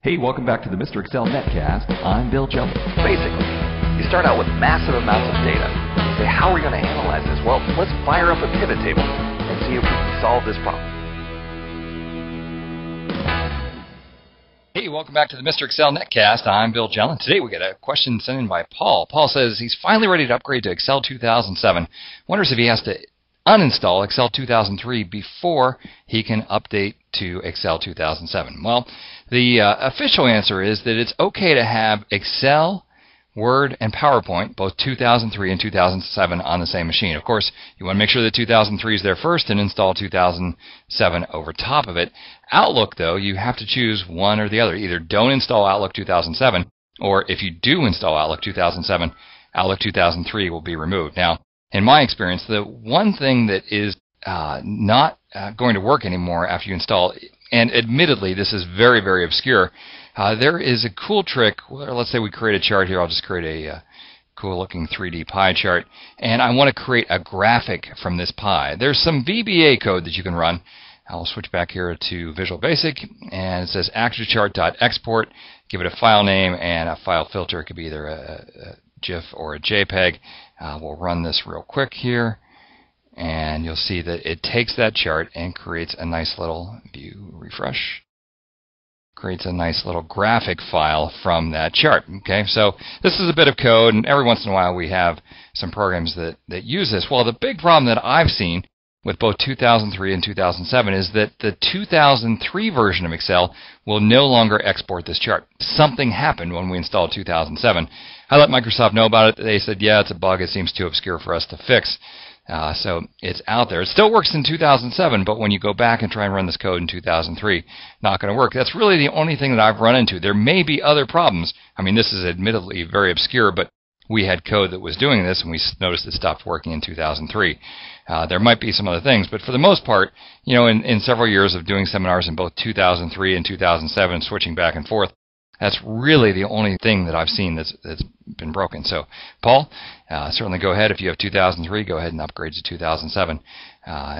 Hey, welcome back to the Mr. Excel Netcast. I'm Bill Jelly. Basically, you start out with massive amounts of data. You say, how are we going to analyze this? Well, let's fire up a pivot table and see if we can solve this problem. Hey, welcome back to the Mr. Excel Netcast. I'm Bill Jelly. Today we get a question sent in by Paul. Paul says he's finally ready to upgrade to Excel 2007. Wonders if he has to uninstall Excel 2003 before he can update to Excel 2007. Well, the official answer is that it's okay to have Excel, Word, and PowerPoint, both 2003 and 2007, on the same machine. Of course, you want to make sure that 2003 is there first and install 2007 over top of it. Outlook, though, you have to choose one or the other. Either don't install Outlook 2007, or if you do install Outlook 2007, Outlook 2003 will be removed. Now, in my experience, the one thing that is not going to work anymore after you install, and admittedly this is very, very obscure, there is a cool trick. Let's say we create a chart here. I'll just create a cool looking 3D pie chart, and I want to create a graphic from this pie. There's some VBA code that you can run. I'll switch back here to Visual Basic, and it says ActualChart.export. Give it a file name and a file filter. It could be either a GIF or a JPEG. We'll run this real quick here, and you'll see that it takes that chart and creates a nice little view refresh. Creates a nice little graphic file from that chart. Okay, so this is a bit of code, and every once in a while we have some programs that use this. Well, the big problem that I've seen with both 2003 and 2007 is that the 2003 version of Excel will no longer export this chart. Something happened when we installed 2007. I let Microsoft know about it. They said, yeah, it's a bug. It seems too obscure for us to fix. So it's out there. It still works in 2007, but when you go back and try and run this code in 2003, not going to work. That's really the only thing that I've run into. There may be other problems. I mean, this is admittedly very obscure, but we had code that was doing this, and we noticed it stopped working in 2003. There might be some other things, but for the most part, you know, in several years of doing seminars in both 2003 and 2007, switching back and forth, that's really the only thing that I've seen that's been broken. So, Paul, certainly go ahead. If you have 2003, go ahead and upgrade to 2007.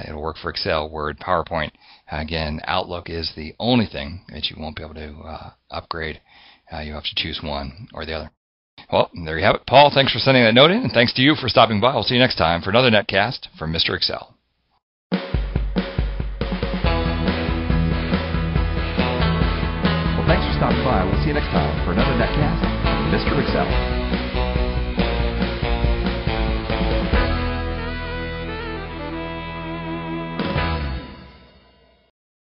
It'll work for Excel, Word, PowerPoint. Again, Outlook is the only thing that you won't be able to upgrade. You have to choose one or the other. Well, there you have it. Paul, thanks for sending that note in, and thanks to you for stopping by. We'll see you next time for another Netcast from Mr. Excel. Well, thanks for stopping by. We'll see you next time for another Netcast from Mr. Excel.